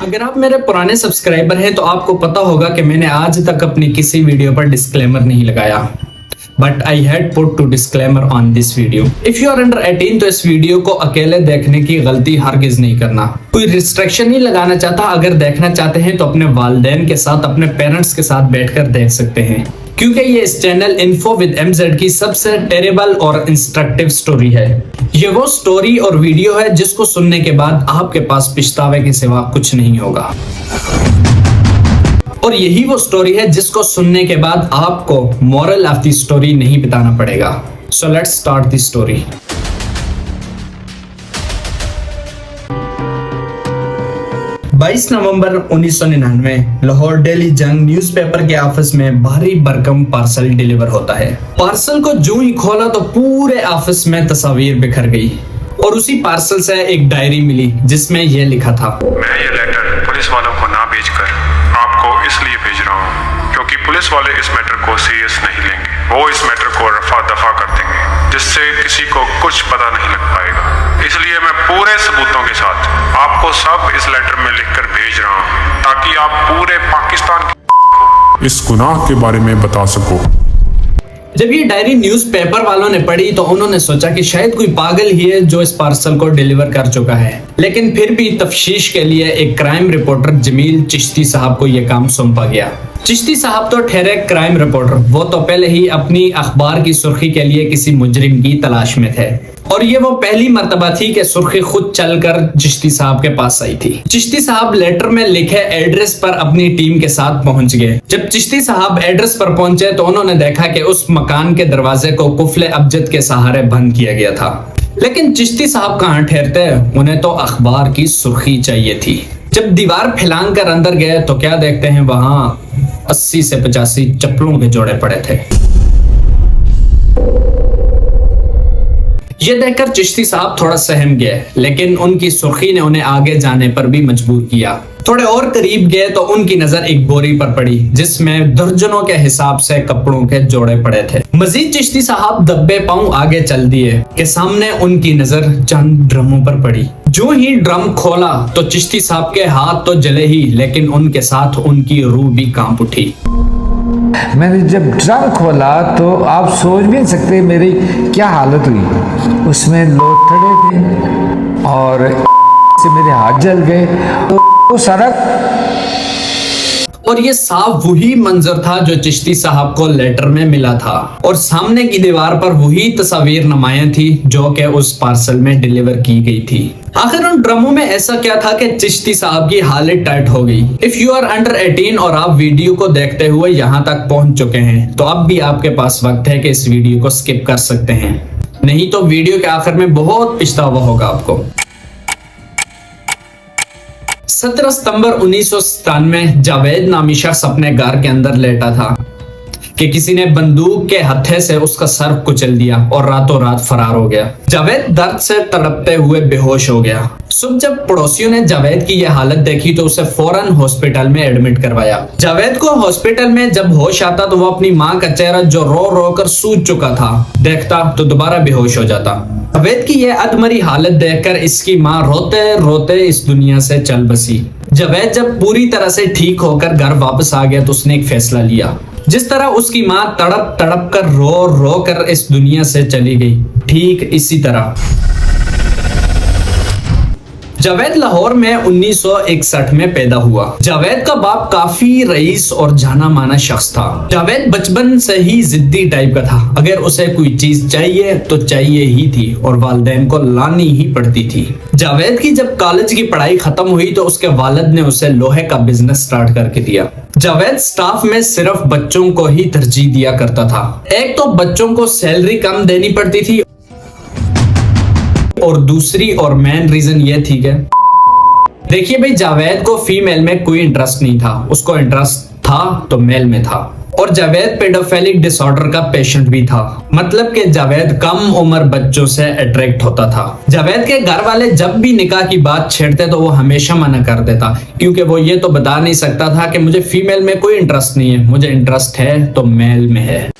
अगर आप मेरे पुराने सब्सक्राइबर हैं तो आपको पता होगा कि मैंने आज तक अपनी किसी वीडियो पर डिस्क्लेमर नहीं लगाया, but I had put to disclaimer on this video. If you are under 18 तो इस वीडियो को अकेले देखने की गलती हरगिज नहीं करना। कोई रिस्ट्रिक्शन नहीं लगाना चाहता। अगर देखना चाहते हैं तो अपने वालिदैन के साथ, अपने पेरेंट्स के साथ बैठकर देख सकते हैं, क्योंकि ये इस चैनल इन्फो विद MZ की सबसे टेरेबल और इंस्ट्रक्टिव स्टोरी है। ये वो स्टोरी और वीडियो है जिसको सुनने के बाद आपके पास पछतावे के सिवा कुछ नहीं होगा, और यही वो स्टोरी है जिसको सुनने के बाद आपको मोरल ऑफ द स्टोरी नहीं बताना पड़ेगा। So let's start the story. November 1999 Lahore daily जंग न्यूज़पेपर के ऑफिस में भारी भरकम पार्सल डिलीवर होता है। पार्सल को जो ही खोला तो पूरे ऑफिस में तस्वीर बिखर गई, और उसी पार्सल से एक डायरी मिली जिसमें यह लिखा था, मैं ये लेटर पुलिस वालों को ना भेजकर आपको इसलिए भेज रहा हूँ क्योंकि पुलिस वाले इस मैटर को सीरियस नहीं लेंगे। वो इस मैटर को रफा दफा कर देंगे जिससे किसी को कुछ पता नहीं लग पाएगा। इसलिए मैं पूरे सबूतों के साथ आपको सब इस लेटर में लिखकर भेज रहा हूँ ताकि आप पूरे पाकिस्तान को इस गुनाह के बारे में बता सको। जब ये डायरी न्यूज़पेपर वालों ने पढ़ी तो उन्होंने सोचा कि शायद कोई पागल ही है जो इस पार्सल को डिलीवर कर चुका है, लेकिन फिर भी तफ्तीश के लिए एक क्राइम रिपोर्टर जमील चिश्ती साहब को यह काम सौंपा गया। चिश्ती साहब तो ठहरे क्राइम रिपोर्टर, वो तो पहले ही अपनी अखबार की सुर्खी के लिए किसी मुजरिम की तलाश में थे, और ये वो पहली मर्तबा थी कि सुर्खी खुद चलकर चिश्ती साहब के पास आई थी। चिश्ती साहब लेटर में लिखे एड्रेस पर अपनी टीम के साथ पहुंच गए। जब चिश्ती साहब एड्रेस पर पहुंचे तो उन्होंने देखा कि उस मकान के दरवाजे को कुफले अबजद के सहारे बंद किया गया था, लेकिन चिश्ती साहब कहाँ ठहरते, उन्हें तो अखबार की सुर्खी चाहिए थी। जब दीवार फैलांग कर अंदर गए तो क्या देखते हैं, वहां 80 से 85 चप्पलों के जोड़े पड़े थे। ये देखकर चिश्ती साहब थोड़ा सहम गए, लेकिन उनकी सुर्खी ने उन्हें आगे जाने पर भी मजबूर किया। थोड़े और करीब गए तो उनकी नजर एक बोरी पर पड़ी जिसमें दर्जनों के हिसाब से कपड़ों के जोड़े पड़े थे। मजीद चिश्ती साहब दब्बे पांव आगे चल दिए कि सामने उनकी नजर चंद ड्रमों पर पड़ी। जो ही ड्रम खोला तो चिश्ती साहब के हाथ तो जले ही, लेकिन उनके साथ उनकी रूह भी कांप उठी। मैंने जब ड्रम खोला तो आप सोच भी नहीं सकते मेरी क्या हालत हुई। उसमें लोथड़े थे और से मेरे हाथ जल गए। तो वो सारा, और ये साफ वही मंजर था जो चिश्ती साहब को लेटर में मिला था, और सामने की दीवार पर वही तस्वीर नुमायां थी जो कि उस पार्सल में डिलीवर की गई थी। आखिर उन ड्रमों में ऐसा क्या था कि चिश्ती साहब की हालत टाइट हो गई। इफ यू आर अंडर 18 और आप वीडियो को देखते हुए यहाँ तक पहुंच चुके हैं तो अब भी आपके पास वक्त है कि इस वीडियो को स्किप कर सकते हैं, नहीं तो वीडियो के आखिर में बहुत पछतावा होगा आपको। 17 सितंबर 1997 जावेद नामी शख्स अपने घर के अंदर लेटा था कि किसी ने बंदूक के हत्थे से उसका सर कुचल दिया और रातों रात फरार हो गया। जावेद दर्द से तड़पते हुए बेहोश हो गया। सुबह जब पड़ोसियों ने जावेद की यह हालत देखी तो उसे फौरन हॉस्पिटल में एडमिट करवाया। जावेद को हॉस्पिटल में जब होश आता तो वो अपनी माँ का चेहरा जो रो रो कर सूज चुका था देखता तो दोबारा बेहोश हो जाता। जावेद की यह अधमरी हालत देखकर इसकी माँ रोते रोते इस दुनिया से चल बसी। जावेद जब पूरी तरह से ठीक होकर घर वापस आ गया तो उसने एक फैसला लिया। जिस तरह उसकी माँ तड़प तड़प कर रो रो कर इस दुनिया से चली गई, ठीक इसी तरह जावेद लाहौर में 1961 में पैदा हुआ। जावेद का बाप काफी रईस और जाना माना शख्स था। जावेद बचपन से ही जिद्दी टाइप का था। अगर उसे कोई चीज चाहिए तो चाहिए ही थी और वालिदैन को लानी ही पड़ती थी। जावेद की जब कॉलेज की पढ़ाई खत्म हुई तो उसके वालिद ने उसे लोहे का बिजनेस स्टार्ट करके दिया। जावेद स्टाफ में सिर्फ बच्चों को ही तरजीह दिया करता था। एक तो बच्चों को सैलरी कम देनी पड़ती थी, और दूसरी और मेन रीजन ये थी कि देखिए भाई, जावेद को फीमेल में कोई इंटरेस्ट नहीं था, उसको इंटरेस्ट था तो मेल में था। और जावेद पेडोफिलिक डिसऑर्डर का पेशेंट भी था, मतलब कि जावेद कम उम्र बच्चों से अट्रैक्ट होता था। जावेद के घर वाले जब भी निकाह की बात छेड़ते तो वो हमेशा मना कर देता, क्योंकि वो ये तो बता नहीं सकता था कि मुझे फीमेल में कोई इंटरेस्ट नहीं है, मुझे इंटरेस्ट है तो मेल में है।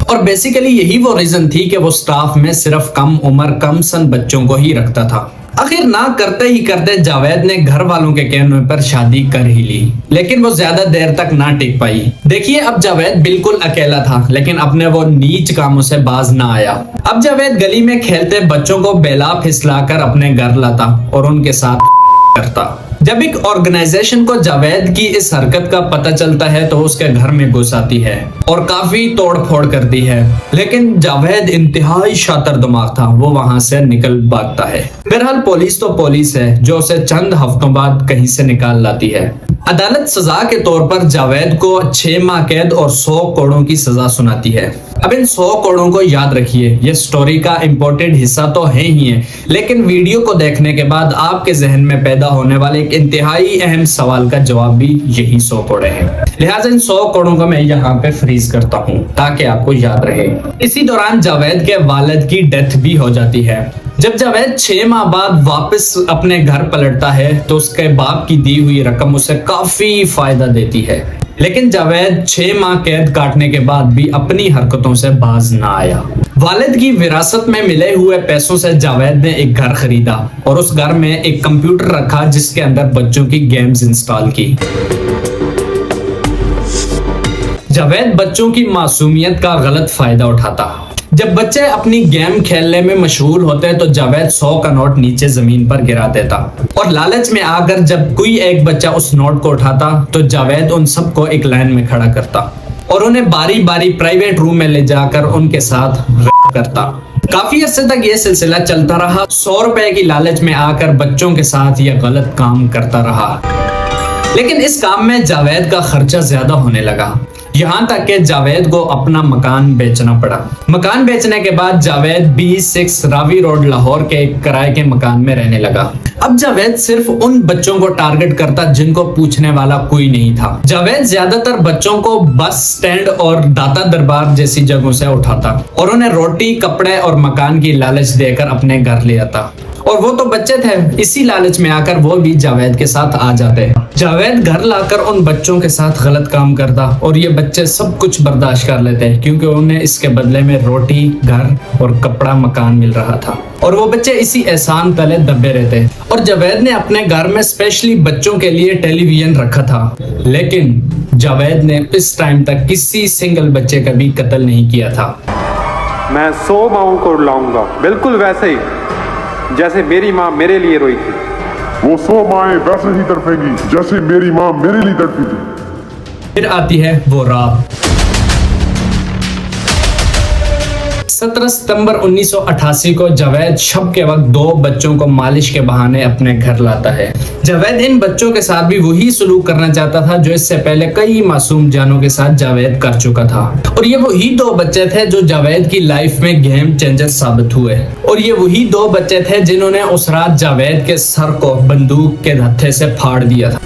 और बेसिकली यही वो रीजन थी कि वो स्टाफ में सिर्फ कम उम्र कम सन बच्चों को ही रखता था। आखिर ना करते ही करते जावेद ने घर वालों के कहने पर शादी कर ही ली, लेकिन वो ज्यादा देर तक ना टिक पाई। देखिए अब जावेद बिल्कुल अकेला था, लेकिन अपने वो नीच कामों से बाज ना आया। अब जावेद गली में खेलते बच्चों को बेला फिसलाकर अपने घर लाता और उनके साथ करता। जब एक ऑर्गेनाइजेशन को जावेद की इस हरकत का पता चलता है तो उसके घर में घुस आती है और काफी तोड़फोड़ करती है, लेकिन जावेद इंतहाई शातिर दिमाग था, वो वहां से निकल भागता है। बहरहाल पुलिस तो पुलिस है जो उसे चंद हफ्तों बाद कहीं से निकाल लाती है। अदालत सजा के तौर पर जावेद को 6 माह कैद और 100 करोड़ की सजा सुनाती है। अब इन 100 करोड़ को याद रखिए, ये स्टोरी का इम्पोर्टेंट हिस्सा तो है ही है, लेकिन वीडियो को देखने के बाद आपके जहन में पैदा होने वाले एक इंतहाई अहम सवाल का जवाब भी यही 100 करोड़ है। लिहाजा इन 100 करोड़ को मैं यहाँ पे फ्रीज करता हूँ ताकि आपको याद रहे। इसी दौरान जावेद के वालिद की डेथ भी हो जाती है। जब जावेद 6 माह बाद वापस अपने घर पलटता है तो उसके बाप की दी हुई रकम उसे काफी फायदा देती है, लेकिन जावेद 6 माह कैद काटने के बाद भी अपनी हरकतों से बाज ना आया। वालिद की विरासत में मिले हुए पैसों से जावेद ने एक घर खरीदा और उस घर में एक कंप्यूटर रखा जिसके अंदर बच्चों की गेम्स इंस्टॉल की। जावेद बच्चों की मासूमियत का गलत फायदा उठाता। जब बच्चे अपनी गेम खेलने में मशगूल होते तो जावेद 100 का नोट नीचे जमीन पर गिरा देता और लालच में आकर जब कोई एक बच्चा उस नोट को उठाता तो जावेद उन सबको एक लाइन में खड़ा करता और उन्हें बारी बारी प्राइवेट रूम में ले जाकर उनके साथ रेप करता। काफी अर्से तक ये सिलसिला चलता रहा। 100 रुपए की लालच में आकर बच्चों के साथ यह गलत काम करता रहा, लेकिन इस काम में जावेद का खर्चा ज्यादा होने लगा, यहाँ तक कि जावेद को अपना मकान बेचना पड़ा। मकान बेचने के बाद जावेद B6 रावी रोड लाहौर के एक किराए के मकान में रहने लगा। अब जावेद सिर्फ उन बच्चों को टारगेट करता जिनको पूछने वाला कोई नहीं था। जावेद ज्यादातर बच्चों को बस स्टैंड और दाता दरबार जैसी जगहों से उठाता और उन्हें रोटी, कपड़े और मकान की लालच देकर अपने घर ले आता, और वो तो बच्चे थे, इसी लालच में आकर वो भी जावेद के साथ आ जाते। जावेद घर लाकर उन बच्चों के साथ गलत काम करता और ये बच्चे सब कुछ बर्दाश्त कर लेते क्योंकि उन्हें इसके बदले में रोटी, घर और कपड़ा, मकान मिल रहा था, और वो बच्चे इसी एहसान तले दबे रहते। और जावेद ने अपने घर में स्पेशली बच्चों के लिए टेलीविजन रखा था, लेकिन जावेद ने इस टाइम तक किसी सिंगल बच्चे का भी कत्ल नहीं किया था। मैं 100 माओं को लाऊंगा, बिल्कुल वैसे ही जैसे मेरी माँ मेरे लिए रोई थी। वो 100 माएं वैसे ही तड़पेंगी जैसे मेरी माँ मेरे लिए तड़पी थी। फिर आती है वो रात। 17 सितंबर 1988 को जावेद शब के वक्त 2 बच्चों को मालिश के बहाने अपने घर लाता है। जावेद इन बच्चों के साथ भी वही सलूक करना चाहता था जो इससे पहले कई मासूम जानों के साथ जावेद कर चुका था, और ये वही 2 बच्चे थे जो जावेद की लाइफ में गेम चेंजर साबित हुए, और ये वही 2 बच्चे थे जिन्होंने उस रात जावेद के सर को बंदूक के हत्थे से फाड़ दिया था।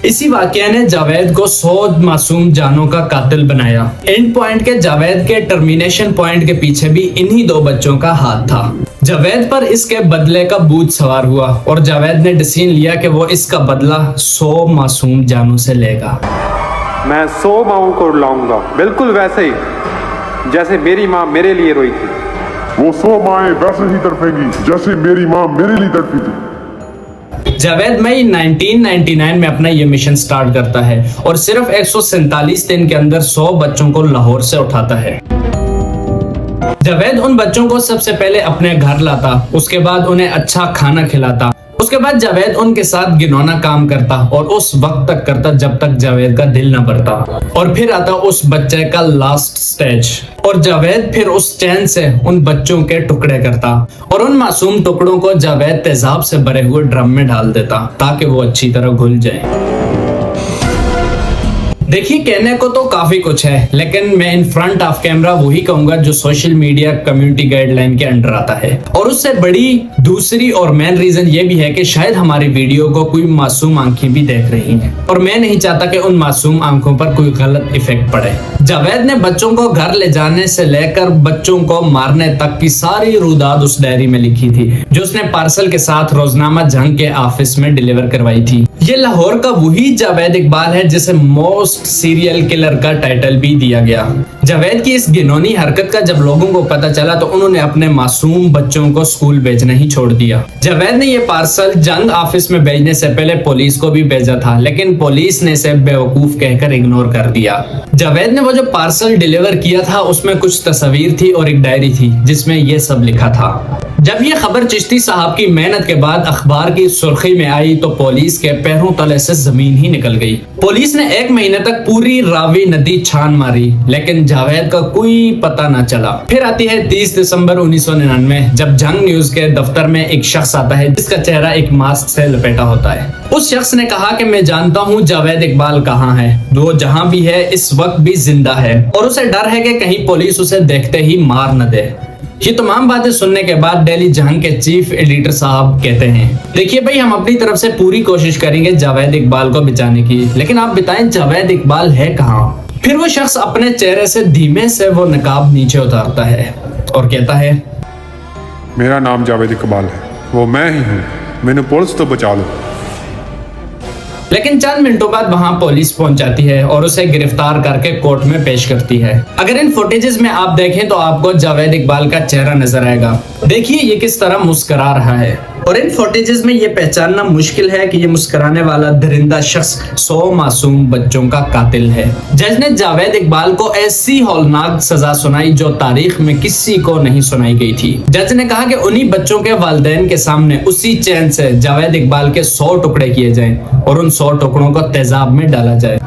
इसी वाकया ने जावेद को 100 मासूम जानों का कातिल बनाया। एंड पॉइंट के जावेद के टर्मिनेशन पॉइंट के पीछे भी इन्हीं 2 बच्चों का हाथ था। जावेद पर इसके बदले का भूत सवार हुआ और जावेद ने डिसीजन लिया कि वो इसका बदला 100 मासूम जानों से लेगा। मैं 100 माओं को लाऊंगा, बिल्कुल वैसे ही जैसे मेरी माँ मेरे लिए रोई थी। वो 100 माएं वैसे ही तड़पेंगी जैसे मेरी माँ मेरे लिए तड़पी थी। जावेद मई 1999 में अपना ये मिशन स्टार्ट करता है और सिर्फ 147 दिन के अंदर 100 बच्चों को लाहौर से उठाता है। जावेद उन बच्चों को सबसे पहले अपने घर लाता, उसके बाद उन्हें अच्छा खाना खिलाता, उसके बाद जावेद उनके साथ घिनौना काम करता और उस वक्त तक करता जब तक जावेद का दिल न भरता, और फिर आता उस बच्चे का लास्ट स्टेज, और जावेद फिर उस चैन से उन बच्चों के टुकड़े करता और उन मासूम टुकड़ों को जावेद तेजाब से भरे हुए ड्रम में डाल देता ताकि वो अच्छी तरह घुल जाए। देखिए, कहने को तो काफी कुछ है, लेकिन मैं इन फ्रंट ऑफ कैमरा वही कहूंगा जो सोशल मीडिया कम्युनिटी गाइडलाइन के अंडर आता है, और उससे बड़ी दूसरी और मेन रीजन ये भी है कि शायद हमारी वीडियो को कोई मासूम आंखें भी देख रही हैं और मैं नहीं चाहता कि उन मासूम आंखों पर कोई गलत इफेक्ट पड़े। जावेद ने बच्चों को घर ले जाने से लेकर बच्चों को मारने तक की सारी रुदाद उस डायरी में लिखी थी जो उसने पार्सल के साथ रोजनामा जंग के ऑफिस में डिलीवर करवाई थी। ये लाहौर का वही जावेद इकबाल है जिसे मोस्ट सीरियल किलर का टाइटल भी दिया गया। जावेद की इस घिनौनी हरकत का जब लोगों को पता चला तो उन्होंने अपने मासूम बच्चों को स्कूल भेजना ही छोड़ दिया। जावेद ने ये पार्सल जंग ऑफिस में भेजने से पहले पुलिस को भी भेजा था, लेकिन पुलिस ने इसे बेवकूफ कहकर इग्नोर कर दिया। जावेद ने वो जो पार्सल डिलीवर किया था उसमें कुछ तस्वीर थी और एक डायरी थी जिसमें ये सब लिखा था। जब ये खबर चिश्ती साहब की मेहनत के बाद अखबार की सुर्खी में आई तो पुलिस के पैरों तले से जमीन ही निकल गई। पुलिस ने 1 महीने तक पूरी रावी नदी छान मारी, लेकिन जावेद का कोई पता न चला। फिर आती है 30 दिसंबर 1999 जब जंग न्यूज के दफ्तर में एक शख्स आता है जिसका चेहरा एक मास्क से लपेटा होता है। उस शख्स ने कहा कि मैं जानता हूँ जावेद इकबाल कहाँ है, वो जहाँ भी है इस वक्त भी जिंदा है और उसे डर है कि कहीं पुलिस उसे देखते ही मार न दे। ये तमाम बातें सुनने के बाद डेली जंग के चीफ एडिटर साहब कहते हैं, देखिए भाई, हम अपनी तरफ से पूरी कोशिश करेंगे जावेद इकबाल को बचाने की, लेकिन आप बताएं जावेद इकबाल है कहाँ। फिर वो शख्स अपने चेहरे से धीमे से वो नकाब नीचे उतारता है और कहता है, मेरा नाम जावेद इकबाल है, वो मैं ही हूँ, मैंने पुलिस तो बचा लो। लेकिन चंद मिनटों बाद वहां पुलिस पहुंच जाती है और उसे गिरफ्तार करके कोर्ट में पेश करती है। अगर इन फुटेजेस में आप देखें तो आपको जावेद इकबाल का चेहरा नजर आएगा। देखिए ये किस तरह मुस्कुरा रहा है और इन फुटेजेस में ये पहचानना मुश्किल है कि ये मुस्कुराने वाला दरिंदा शख्स 100 मासूम बच्चों का कातिल है। जज ने जावेद इकबाल को ऐसी हौलनाक सजा सुनाई जो तारीख में किसी को नहीं सुनाई गई थी। जज ने कहा कि उन्हीं बच्चों के वालिदैन के सामने उसी चैन से जावेद इकबाल के 100 टुकड़े किए जाएं और उन 100 टुकड़ों को तेजाब में डाला जाए।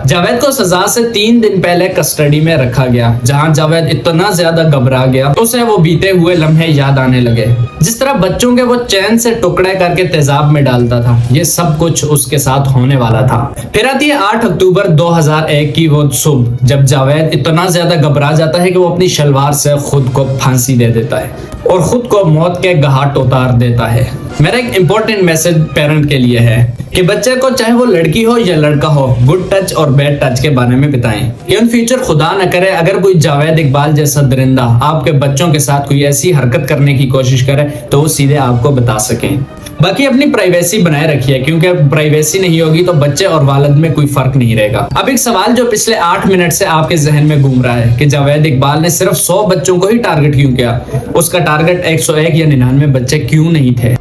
जावेद को सजा से 3 दिन पहले कस्टडी में रखा गया, जहां जावेद इतना ज्यादा घबरा गया उसे वो बीते हुए लम्हे याद आने लगे। जिस तरह बच्चों के वो चैन से टुकड़े करके तेजाब में डालता था, ये सब कुछ उसके साथ होने वाला था। फिर आती है 8 अक्टूबर 2001 की वो सुबह जब जावेद इतना ज्यादा घबरा जाता है कि वो अपनी शलवार से खुद को फांसी दे देता है और खुद को मौत के घाट उतार देता है। मेरा एक इम्पोर्टेंट मैसेज पेरेंट के लिए है कि बच्चे को चाहे वो लड़की हो या लड़का हो, गुड टच और बैड टच के बारे में बताएं कि इन फ्यूचर खुदा न करे अगर कोई जावेद इकबाल जैसा दरिंदा आपके बच्चों के साथ कोई ऐसी हरकत करने की कोशिश करे तो वो सीधे आपको बता सकें। बाकी अपनी प्राइवेसी बनाए रखिए, क्योंकि प्राइवेसी नहीं होगी तो बच्चे और वालिद में कोई फर्क नहीं रहेगा। अब एक सवाल जो पिछले 8 मिनट से आपके जहन में घूम रहा है कि जावेद इकबाल ने सिर्फ 100 बच्चों को ही टारगेट क्यों किया, उसका टारगेट 101 या 99 बच्चे क्यों नहीं थे।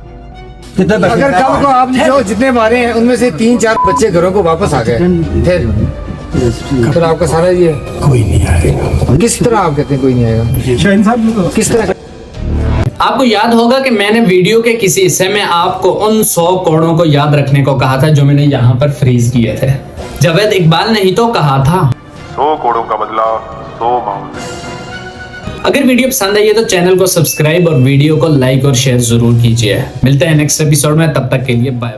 अगर कल को आप जो जितने मारे हैं उनमें से 3-4 बच्चे घरों को वापस आ गए फिर आपका सारा ये कोई नहीं आएगा। किस तरह आप कहते हैं कोई नहीं आएगा, किस तरह? आपको याद होगा कि मैंने वीडियो के किसी हिस्से में आपको उन 100 कोड़ों को याद रखने को कहा था जो मैंने यहाँ पर फ्रीज किए थे। जावेद इकबाल ने ही तो कहा था 100 कोड़ों का बदला 100 माउंट। अगर वीडियो पसंद आई है तो चैनल को सब्सक्राइब और वीडियो को लाइक और शेयर जरूर कीजिए। मिलते हैं नेक्स्ट एपिसोड में, तब तक के लिए बाय बाय।